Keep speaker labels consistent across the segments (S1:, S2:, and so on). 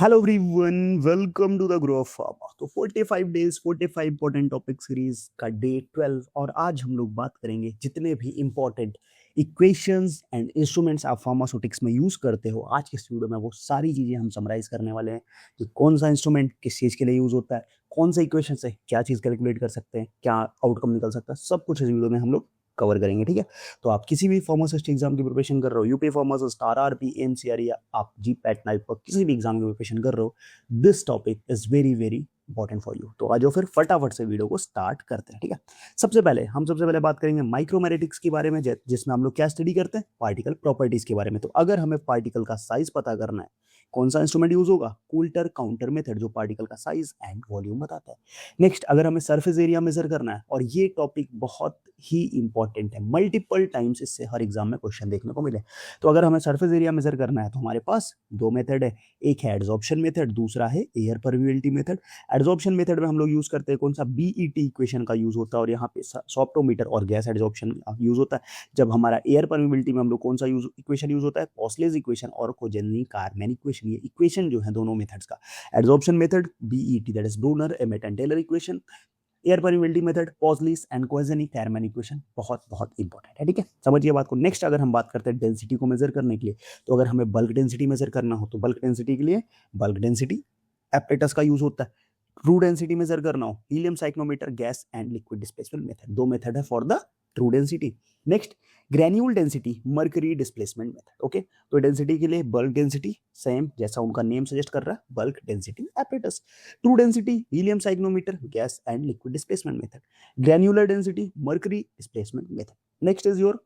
S1: Hello everyone, welcome to the grow of pharma. तो 45 days 45 important topic series का day 12 और आज हम लोग बात करेंगे जितने भी इंपॉर्टेंट इक्वेशंस एंड इंस्ट्रूमेंट्स आप फार्मास्यूटिक्स में यूज करते हो। आज के इस वीडियो में वो सारी चीजें हम समराइज करने वाले हैं कि कौन सा इंस्ट्रूमेंट किस चीज के लिए यूज होता है, कौन सा इक्वेशन से क्या चीज कैलकुलेट कर सकते हैं, क्या आउटकम निकल सकता है, सब कुछ इस वीडियो में हम लोग कवर करेंगे। ठीक है, तो आप किसी भी फार्मासिस्ट एग्जाम की प्रिपरेशन कर रहे हो, यूपी फार्मासिस्ट, आरआरपी, एमसीआर या आप जीपैट नाइट पर किसी भी एग्जाम की प्रिपरेशन कर रहे हो, this topic is very very important for you. तो आज फिर फटाफट से वीडियो को स्टार्ट करते हैं। ठीक है, सबसे पहले बात करेंगे माइक्रोमेरेटिक्स के बारे में, जिसमें हम लोग क्या स्टडी करते हैं, पार्टिकल प्रॉपर्टीज के बारे में। तो अगर हमें पार्टिकल का साइज पता करना है, कौन सा इंस्ट्रूमेंट यूज होगा, कूल्टर काउंटर मेथड, जो पार्टिकल का साइज एंड वॉल्यूम बताता है। नेक्स्ट, अगर हमें सरफेस एरिया मेजर करना है, और ये टॉपिक बहुत ही इंपॉर्टेंट है, मल्टीपल टाइम्स इससे हर एग्जाम में क्वेश्चन देखने को मिले। तो अगर हमें सरफेस एरिया मेजर करना है तो हमारे पास दो मेथड है, एक है एडजॉर्प्शन मेथड, दूसरा है air permeability method. Adsorption method में हम लोग यूज करते हैं कौन सा, बीईटी इक्वेशन का यूज होता है, और यहाँ पे सॉफ्टोमीटर और गैस एडजॉर्प्शन यूज होता है। जब हमारा एयर परमिबिलिटी में हम लोग कौन सा इक्वेशन यूज होता है, पॉसलेज इक्वेशन और कोजेनी कारमैन इक्वेशन। ये इक्वेशन जो है दोनों मेथड्स का, adsorption method BET that is Brunauer Emmett and Teller equation, air permeability method Poiseuille's and Kozeny Carman equation. बहुत बहुत इंपॉर्टेंट है। ठीक है, समझिए बात को। नेक्स्ट, अगर हम बात करते हैं डेंसिटी को मेजर करने के लिए, तो अगर हमें बल्क डेंसिटी मेजर करना हो तो बल्क डेंसिटी के लिए बल्क डेंसिटी एपरेटस का यूज होता है। ट्रू डेंसिटी मेजर करना हो, helium साइक्लोमीटर, gas and liquid displacement method, दो मेथड है for the true density. Next, granule density, mercury displacement method. Okay, तो डेंसिटी के लिए बल्क डेंसिटी, सेम जैसा उनका नेम सजेस्ट कर रहा है, bulk density apparatus. True density, helium साइक्लोमीटर, gas and liquid displacement method. Granular density, mercury displacement method. Next is your,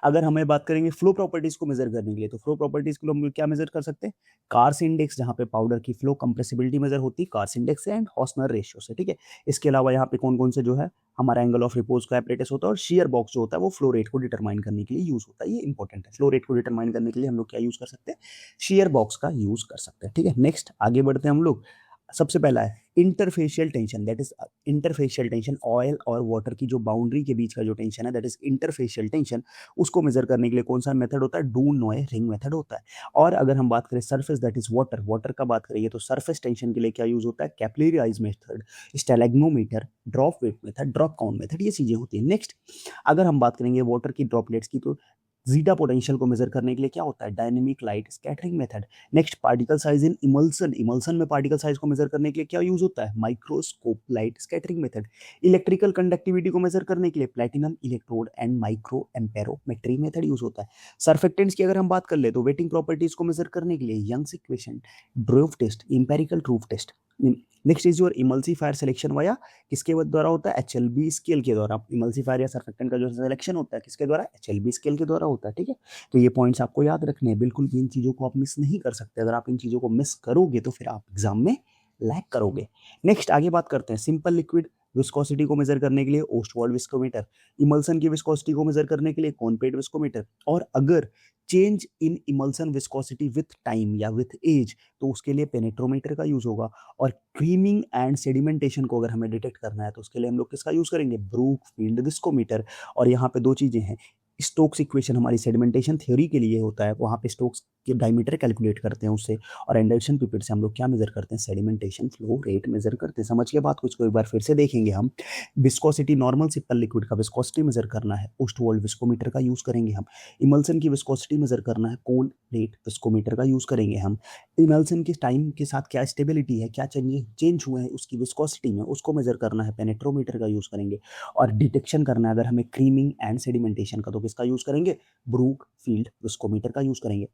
S1: अगर हमें बात करेंगे फ्लो प्रॉपर्टीज को मेजर करने के लिए, तो फ्लो प्रॉपर्टीज को हम क्या मेजर कर सकते हैं, कार्स इंडेक्स, जहां पे पाउडर की फ्लो कंप्रेसिबिलिटी मेजर होती है कार्स इंडेक्स से एंड हॉसनर रेशियो से। ठीक है, इसके अलावा यहाँ पे कौन कौन से जो है हमारा एंगल ऑफ रिपोज का एपरेटस होता है, और शियर बॉक्स जो होता है वो फ्लो रेट को डिटरमाइन करने के लिए यूज होता है। ये इंपॉर्टेंट है, फ्लो रेट को डिटरमाइन करने के लिए हम लोग क्या यूज कर सकते हैं, शियर बॉक्स का यूज कर सकते हैं। ठीक है, नेक्स्ट आगे बढ़ते हैं हम लोग। सबसे पहला है interfacial tension, that is interfacial tension, oil और वाटर की जो बाउंड्री के बीच का जो टेंशन है, दैट इज इंटरफेशियल टेंशन। उसको मेजर करने के लिए कौन सा मेथड होता है, डू नॉय रिंग मेथड होता है। और अगर हम बात करें surface, that is water, water का बात करेंगे तो सरफेस टेंशन के लिए क्या यूज होता है, capillary rise method, stalagmometer, drop weight method, drop count method, ये चीजें होती है। नेक्स्ट, अगर हम बात करेंगे वाटर की ड्रॉपलेट्स की, तो जीटा पोटेंशियल को मेजर करने के लिए क्या होता है, dynamic light scattering method. Next, particle size in emulsion, emulsion में पार्टिकल साइज को मेजर करने के लिए क्या यूज होता है, microscope light scattering method. Electrical conductivity को मेजर करने के लिए platinum electrode and micro amperometry method use होता है। सर्फेक्टेंट्स की अगर हम बात कर ले तो वेटिंग प्रॉपर्टीज को मेजर करने के लिए Young's equation, drop test, empirical trough test. Next is your emulsifier selection via, किसके द्वारा होता है, एचएलबी स्केल के द्वारा। इमल्सीफायर या सर्फेक्टेंट का जो सिलेक्शन होता है किसके द्वारा, एचएलबी स्केल के द्वारा होता है। ठीक है, तो ये पॉइंट्स आपको याद रखने हैं, बिल्कुल भी इन चीजों को आप मिस नहीं कर सकते। अगर आप इन चीजों को मिस करोगे तो फिर आप एग्जाम में लैग करोगे। नेक्स्ट आगे बात करते हैं सिंपल लिक्विड विस्कोसिटी को मेजर करने के लिए ओस्टवाल्ड विस्कोमीटर, इमल्सन की विस्कोसिटी को मेजर करने के लिए कॉनपेट विस्कोमीटर। और अगर change in emulsion viscosity with time या विथ एज, तो उसके लिए पेनेट्रोमीटर का यूज होगा। और क्रीमिंग एंड सेडिमेंटेशन को अगर हमें डिटेक्ट करना है तो उसके लिए हम लोग किसका यूज करेंगे, ब्रूक फील्ड विस्कोमीटर। और यहाँ पे दो चीजें हैं, स्टोक्स इक्वेशन हमारी सेडिमेंटेशन थ्योरी के लिए होता है, वहाँ पे स्टोक्स के डायमीटर कैलकुलेट करते हैं उससे, और एंडरसन पिपेट से हम लोग क्या मेजर करते हैं, सेडिमेंटेशन फ्लो रेट मेजर करते हैं। समझ के बात को इसको एक बार फिर से देखेंगे हम। विस्कोसिटी, नॉर्मल सिंपल लिक्विड का विस्कोसिटी मेजर करना है, ओस्टवाल्ड विस्कोमीटर का यूज करेंगे हम। इमल्सन की विस्कोसिटी मेजर करना है, कोन रेट विस्कोमीटर का यूज करेंगे हम। इमल्सन के टाइम के साथ क्या स्टेबिलिटी है, क्या चेंज हुए हैं उसकी विस्कोसिटी में, उसको मेजर करना है, पेनेट्रोमीटर का यूज करेंगे। और डिटेक्शन करना है अगर हमें क्रीमिंग एंड सेडिमेंटेशन का, तो किसका यूज करेंगे, ब्रूक फील्ड विस्कोमीटर का यूज करेंगे।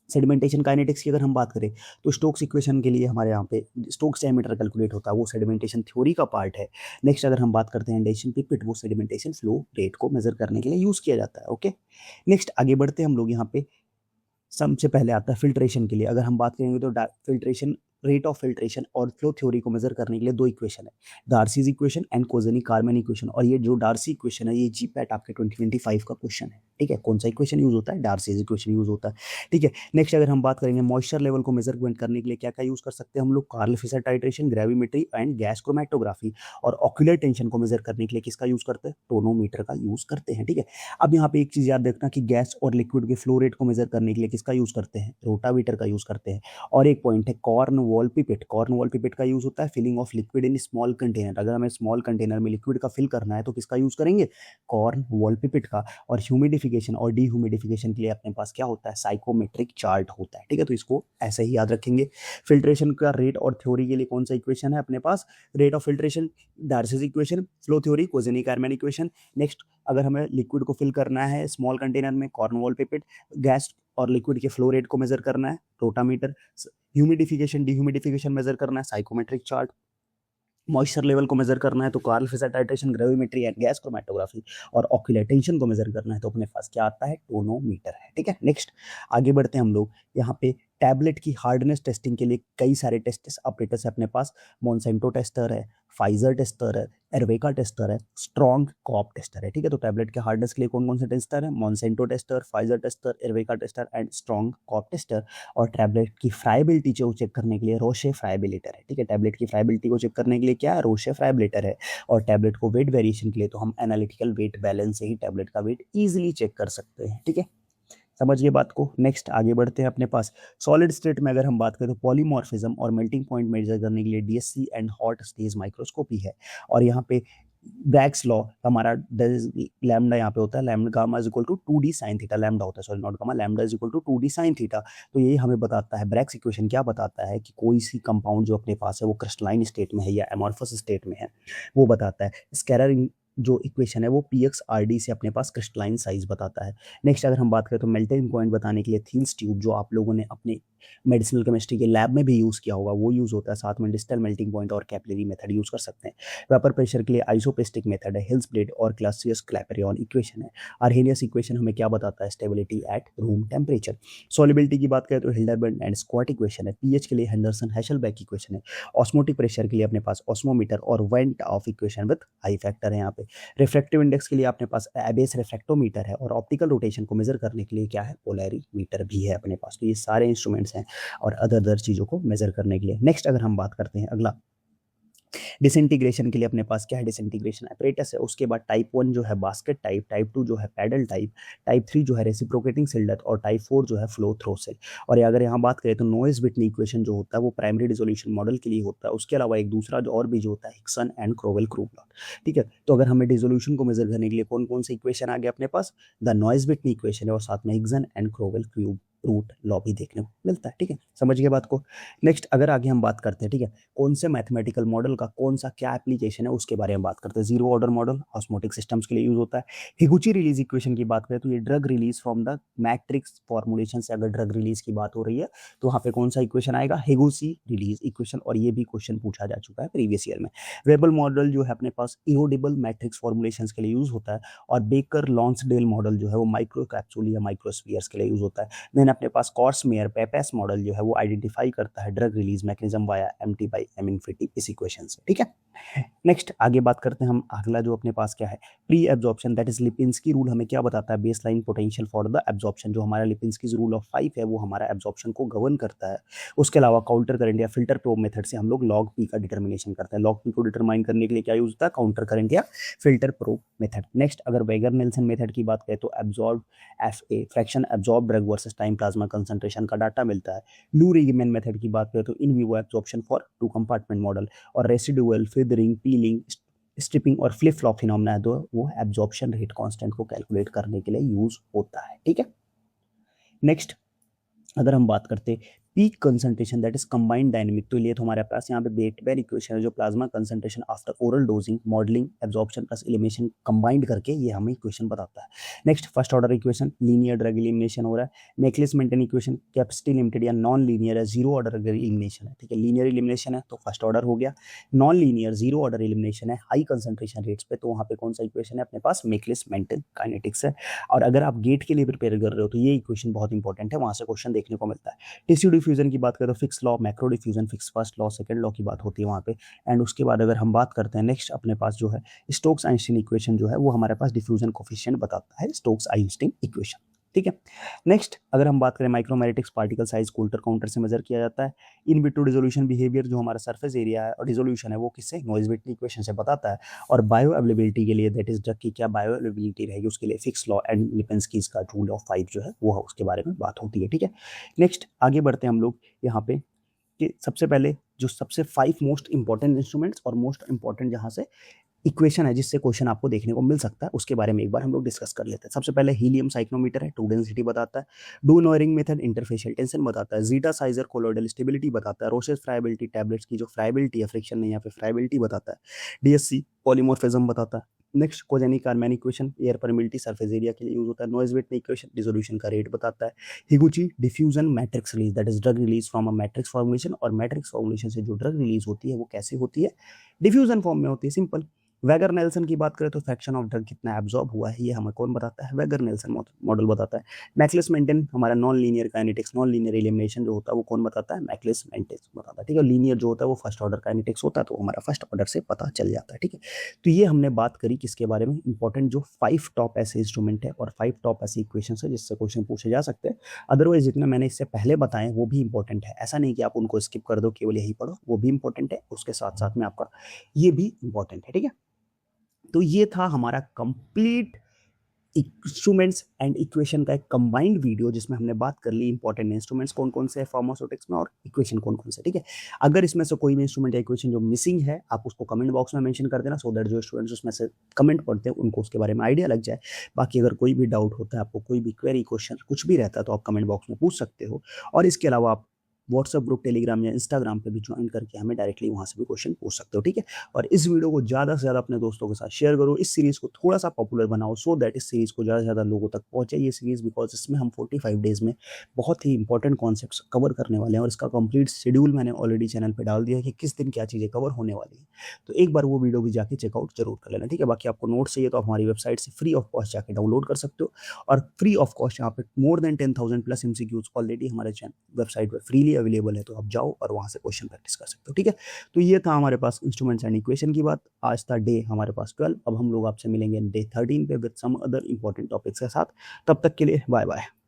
S1: सेडिमेंटेशन काइनेटिक्स की अगर हम बात करें तो स्टोक्स इक्वेशन के लिए हमारे यहाँ पे स्टोक्स डायमीटर कैलकुलेट होता है, वो सेडिमेंटेशन थ्योरी का पार्ट है। नेक्स्ट अगर हम बात करते हैं एंडरसन पिपेट, वो सेडिमेंटेशन फ्लो रेट को मेजर करने के लिए यूज किया जाता है। ओके, नेक्स्ट आगे बढ़ते हैं हम लोग। यहाँ पे सबसे पहले आता है फिल्ट्रेशन के लिए। अगर हम बात करेंगे तो फिल्ट्रेशन, रेट ऑफ फिल्ट्रेशन और फ्लो थ्योरी को मेजर करने के लिए दो इक्वेशन है, Darcy's equation and Kozeny Carman equation. और ये जो डार्सी इक्वेशन है ये जीपैट आपके 2025 का क्वेश्चन है। ठीक है, कौन सा इक्वेशन यूज होता है, डार्सीज इक्वेशन यूज होता है। ठीक है, नेक्स्ट अगर हम बात करेंगे मॉइस्चर लेवल को मेजरमेंट करने के लिए क्या क्या यूज कर सकते हैं हम लोग, Karl Fischer titration, gravimetry and gas chromatography. और ऑक्यूलर टेंशन को मेजर करने के लिए किसका यूज करते हैं, टोनोमीटर का यूज करते हैं। ठीक है, अब यहाँ पे एक चीज याद रखना कि गैस और लिक्विड के फ्लो रेट को मेजर करने के लिए किसका यूज करते हैं, रोटामीटर का यूज करते हैं। और एक पॉइंट है Cornwall pipette, Cornwall pipette का यूज होता है filling of liquid in small container. अगर हमें स्मॉल कंटेनर में लिक्विड का फिल करना है तो किसका यूज करेंगे, कॉर्न वॉल पिपेट का। और ह्यूमिडिफिकेशन और डीह्यूमिडिफिकेशन के लिए अपने पास क्या होता है, साइकोमेट्रिक चार्ट होता है। ठीक है, तो इसको ऐसे ही याद रखेंगे। फिल्ट्रेशन का रेट और थ्योरी के लिए कौन सा इक्वेशन है अपने पास, rate of filtration Darcy's equation, flow theory Kozeny Carman equation. Next अगर हमें लिक्विड को फिल करना है स्मॉल कंटेनर में, कॉर्न वॉल पिपेट। गैस और लिक्विड के फ्लो रेट को मेजर करना है, रोटामीटर। ह्यूमिडिफिकेशन डीह्यूमिडिफिकेशन मेजर करना है, साइकोमेट्रिक चार्ट। मॉइस्चर लेवल को मेजर करना है तो Karl Fischer titration, gravimetry and gas chromatography. और ऑक्यूलर टेंशन को मेजर करना है तो अपने पास क्या आता है, टोनोमीटर है। ठीक है, नेक्स्ट आगे बढ़ते हैं हम लोग। यहाँ पे टैबलेट की हार्डनेस टेस्टिंग के लिए कई सारे टेस्ट ऑपरेटर्स है अपने पास। मॉन्सेंटो टेस्टर है, फाइजर टेस्टर है, एरवेका टेस्टर है, स्ट्रॉन्ग कॉप टेस्टर है। ठीक है, तो टैबलेट के हार्डनेस के लिए कौन कौन से टेस्टर है, Monsanto tester, Pfizer tester, Erweka tester and Strong Cobb tester. और टैबलेट की फ्राइबिलिटी को चेक करने के लिए रोशे फ्राइबिलेटर है। ठीक है, टैबलेट की फ्राइबिलिटी को चेक करने के लिए क्या है, रोशे फ्राइबिलेटर है। और टैबलेट को वेट वेरिएशन के लिए तो हम एनालिटिकल वेट बैलेंस से ही टैबलेट का वेट इजीली चेक कर सकते हैं। ठीक है, समझ गए बात को। नेक्स्ट आगे बढ़ते हैं अपने पास। सॉलिड स्टेट में अगर हम बात करें तो पॉलीमॉर्फिज्म और मेल्टिंग पॉइंट मेजर करने के लिए DSC and hot stage microscopy है। और यहाँ पे ब्रैग्स लॉ हमारा लैम्डा यहाँ पे होता है, lambda gamma is equal to 2d sin theta, lambda होता है sorry not gamma, lambda is equal to 2d sin theta. तो ये हमें बताता है, ब्रैग्स इक्वेशन क्या बताता है कि कोई सी कंपाउंड जो अपने पास है वो क्रिस्टलाइन स्टेट में है या एमॉर्फस स्टेट में है, वो बताता है। स्कैलर जो इक्वेशन है वो PXRD से अपने पास क्रिस्टलाइन साइज बताता है। नेक्स्ट अगर हम बात करें तो मेल्टिंग पॉइंट बताने के लिए थील्स ट्यूब, जो आप लोगों ने अपने मेडिसिनल केमिस्ट्री के लैब में भी यूज़ किया होगा, वो यूज़ होता है। साथ में डिजिटल मेल्टिंग पॉइंट और कैपिलरी मेथड यूज़ कर सकते हैं। वेपर प्रेशर के लिए आइसोपेस्टिक मेथड है, हिल्स ब्लेड और क्लासियस क्लैपेरियन इक्वेशन है। आर्हेनियस इक्वेशन हमें क्या बताता है, stability at room temperature. Solubility की बात करें तो हिल्डरबर्ग एंड स्क्वाट इक्वेशन है। पीएच के लिए हेंडरसन हैशलबैक इक्वेशन है। ऑस्मोटिक प्रेशर के लिए अपने पास ऑस्मोमीटर और went of equation with I factor है यहाँ पे। रिफ्रैक्टिव इंडेक्स के लिए अपने पास एबेस रिफ्रैक्टोमीटर है। और ऑप्टिकल रोटेशन को मेजर करने के लिए क्या है, पोलैरीमीटर भी है अपने पास। तो ये सारे इंस्ट्रूमेंट्स हैं और अदर चीज़ों को मेजर करने के लिए। नेक्स्ट अगर हम बात करते हैं अगला, डिसइंटीग्रेशन के लिए अपने पास क्या है, डिसइंटीग्रेशन apparatus है। उसके बाद टाइप 1 जो है बास्केट टाइप, टाइप 2 जो है पैडल टाइप, टाइप 3 जो है रेसिप्रोकेटिंग सेल डेथ और टाइप 4 जो है फ्लो थ्रो सेल। और अगर यहाँ बात करें तो नॉइस विटनी इक्वेशन जो होता है वो प्राइमरी डिसोल्यूशन मॉडल के लिए होता है। उसके अलावा एक दूसरा जो और भी जो होता है Hickson and Crowell croup law. ठीक है, तो अगर हमें डिसोल्यूशन को मेजर करने के लिए कौन कौन से इक्वेशन आ गए अपने पास, द नॉइस विटनी इक्वेशन है और साथ में Hixson and Crowell cube root law भी देखने को मिलता है। ठीक है, समझ गए बात को। नेक्स्ट अगर आगे हम बात करते हैं, ठीक है, कौन से मैथमेटिकल मॉडल का कौन सा क्या एप्लीकेशन है उसके बारे में बात करते हैं। Zero order model osmotic systems के लिए यूज होता है। हिगुची रिलीज इक्वेशन की बात करें तो ये drug release from the matrix formulation से अगर ड्रग रिलीज की बात हो रही है तो वहाँ पे कौन सा इक्वेशन आएगा, हिगुची रिलीज इक्वेशन। और ये भी क्वेश्चन पूछा जा चुका है प्रीवियस ईयर में। वेबल मॉडल जो है अपने पास इरोडेबल मैट्रिक्स फॉर्मुलेशन के लिए यूज होता है। और बेकर लॉन्सडेल मॉडल जो है वो माइक्रो कैप्सूल या माइक्रोस्फीयर्स के लिए यूज होता है। देन अपने पास कॉर्समेयर पेपेस मॉडल जो है वो आइडेंटिफाई करता है drug release mechanism via MT by M infinity इस इक्वेशन से। ठीक है, नेक्स्ट आगे बात करते हैं हम अगला जो अपने पास क्या है, pre absorption that is Lipinski rule हमें क्या बताता है, baseline potential for the absorption. जो हमारा लिपिंस्की रूल ऑफ 5 है वो हमारा एब्जॉर्प्शन को गवर्न करता है। उसके अलावा काउंटर करंट या फिल्टर प्रोब मेथड से हम लोग लॉग पी का डिटर्मिनेशन करते हैं। लॉग पी को डिटरमाइन करने के लिए क्या यूज होता है, काउंटर करंट या फिल्टर प्रोब मेथड। नेक्स्ट अगर वेगर नेल्सन मेथड की बात करें तो absorb FA fraction absorb drug versus time plasma concentration का डाटा मिलता है। लू रिगमैन मेथड की बात करें तो in vivo absorption for 2 compartment model. और रेसिडुअल फिदरिंग पीलिंग स्ट्रिपिंग और फ्लिप फ्लॉप फिनोमेना है तो वो एब्जॉर्प्शन रेट कांस्टेंट को कैलकुलेट करने के लिए यूज होता है। ठीक है, नेक्स्ट अगर हम बात करते peak concentration that is combined dynamic, तो लिए तो हमारे पास यहाँ पे बेटवेर इक्वेशन है जो plasma concentration after oral dosing modelling absorption plus elimination combined करके ये हमें इक्वेशन बताता है। Next first order equation linear drug elimination हो रहा है। मैक्लिस मेंटेन इक्वेशन कैपेसिटी लिमिटेड या नॉन लीनियर है, जीरो ऑर्डर अगर एलिमिनेशन है। ठीक है, लीनियर एलिमिनेशन है तो फर्स्ट ऑर्डर हो गया। Non linear zero order elimination है हाई कंसंट्रेशन रेट्स पे, तो वहाँ पे कौन सा इक्वेशन है अपने पास, मैक्लिस मेंटेन काइनेटिक्स है। और अगर आप गेट के लिए प्रिपेयर कर रहे हो तो ये इक्वेशन बहुत इंपॉर्टेंट है, वहाँ से क्वेश्चन देखने को मिलता है। टिश्यू डिफ्यूजन की बात करें तो fix law, macro diffusion, fix first law, second law की बात होती है वहाँ पे। एंड उसके बाद अगर हम बात करते हैं नेक्स्ट, अपने पास जो है स्टोक्स आइंस्टीन इक्वेशन जो है वो हमारे पास डिफ्यूजन कोफिशिएंट बताता है, स्टोक्स आइंस्टीन इक्वेशन। ठीक है। नेक्स्ट अगर हम बात करें माइक्रोमैग्नेटिक्स, पार्टिकल साइज कोल्टर काउंटर से मेजर किया जाता है। इन विट्रो डिसोल्यूशन बिहेवियर, जो हमारा सरफेस एरिया है और डिसोल्यूशन है वो किससे, नॉइज़-व्हिटनी इक्वेशन से बताता है। और बायो अवेलेबिलिटी के लिए, दैट इज ड्रग की क्या बायो अवेलेबिलिटी रहेगी, उसके लिए फिक्स लॉ एंड लिपेंस्की का रूल ऑफ 5 जो है वो उसके बारे में बात होती है। ठीक है। नेक्स्ट आगे बढ़ते हैं हम लोग यहाँ पे कि सबसे पहले जो सबसे 5 मोस्ट इंपॉर्टेंट इंस्ट्रूमेंट्स और मोस्ट इंपॉर्टेंट जहाँ से इक्वेशन है जिससे क्वेश्चन आपको देखने को मिल सकता है, उसके बारे में एक बार हम लोग डिस्कस कर लेते हैं। सबसे पहले हीलियम साइक्लोमीटर है, टू डेंसिटी बताता है। डू नोयरिंग मेथड इंटरफेशियल टेंशन बताता है। जीटा साइजर कोलोइडल स्टेबिलिटी बताता है। रोसेस फ्राइबिलिटी टैबलेट्स की जो फ्राइबिलिटी है, फ्रिक्शन नहीं या फिर फ्राइबिलिटी बताता है। डीएससी पॉलीमॉर्फिज्म बताता है। Next Kozeny Carman equation, air permeability surface area के लिए यूज होता है। नॉइज़-व्हिटनी इक्वेशन डिसोल्यूशन का रेट बताता है। Higuchi diffusion matrix release, that is drug release from a matrix formulation, और मैट्रिक्स फॉर्मुलेशन से जो ड्रग रिलीज होती है वो कैसे होती है, डिफ्यूजन फॉर्म में होती है, सिंपल। वेगर नेल्सन की बात करें तो फ्रैक्शन ऑफ ड्रग कितना एब्जॉर्ब हुआ है ये हमें कौन बताता है, वेगर नेल्सन मॉडल बताता है। मैक्लिस मेंटेन हमारा non linear kinetics, non linear elimination जो होता है वो कौन बताता है, मैक्लिस मेंटेन बताता है। ठीक है। लीनियर जो होता है वो फर्स्ट ऑर्डर काइनेटिक्स होता है, तो हमारा फर्स्ट ऑर्डर से पता चल जाता है। ठीक है। तो ये हमने बात करी किसके बारे में, इंपॉर्टेंट जो 5 टॉप ऐसे इंस्ट्रूमेंट है और 5 टॉप ऐसी इक्वेशन है जिससे क्वेश्चन पूछे जा सकते हैं। अदरवाइज जितने मैंने इससे पहले बताए वो भी इंपॉर्टेंट है, ऐसा नहीं कि आप उनको स्किप कर दो, केवल यही पढ़ो, वो भी इंपॉर्टेंट है, उसके साथ साथ में आपका ये भी इंपॉर्टेंट है। ठीक है। तो ये था हमारा कंप्लीट इंस्ट्रूमेंट्स एंड इक्वेशन का एक कंबाइंड वीडियो जिसमें हमने बात कर ली इंपॉर्टेंट इंस्ट्रूमेंट्स कौन कौन से है फार्मास्यूटिक्स में और इक्वेशन कौन कौन से। ठीक है। अगर इसमें से कोई भी इंस्ट्रूमेंट या इक्वेशन जो मिसिंग है आप उसको कमेंट बॉक्स में मेंशन कर देना, सो दैट जो स्टूडेंट्स उसमें से कमेंट पढ़ते हैं उनको उसके बारे में आइडिया लग जाए। बाकी अगर कोई भी डाउट होता है आपको, कोई भी क्वेरी क्वेश्चन कुछ भी रहता है तो आप कमेंट बॉक्स में पूछ सकते हो। और इसके अलावा आप व्हाट्सएप ग्रुप, टेलीग्राम या इंस्टाग्राम पे भी ज्वाइन करके हमें डायरेक्टली वहाँ से भी क्वेश्चन पूछ सकते हो। ठीक है। और इस वीडियो को ज़्यादा से ज़्यादा अपने दोस्तों के साथ शेयर करो, इस सीरीज़ को थोड़ा सा पॉपुलर बनाओ, सो दैट इस सीरीज़ को ज़्यादा से ज़्यादा लोगों तक पहुँचे ये सीरीज़, बिकॉज इसमें हम 45 डेज़ में बहुत ही इंपॉर्टेंट कॉन्सेप्ट्स कवर करने वाले हैं और इसका कंप्लीट शेड्यूल मैंने ऑलरेडी चैनल पर डाल दिया है कि किस दिन क्या चीज़ें कवर होने वाली हैं। तो एक बार वो वीडियो भी जाके चेकआउट जरूर कर लेना। ठीक है। बाकी आपको नोट्स चाहिए तो आप हमारी वेबसाइट से फ्री ऑफ कॉस्ट जाके डाउनलोड कर सकते हो, और फ्री ऑफ कॉस्ट यहाँ पे more than 10,000 plus MCQs already हमारे वेबसाइट पर फ्रीली अवेलेबल है, तो आप जाओ और वहां से क्वेश्चन प्रैक्टिस कर सकते हो। ठीक है। तो ये था हमारे पास इंस्ट्रूमेंट्स एंड इक्वेशन की बात। आज था डे हमारे पास 12। अब हम लोग आपसे मिलेंगे डे 13 पे with some other important topics के साथ। तब तक के लिए बाय बाय।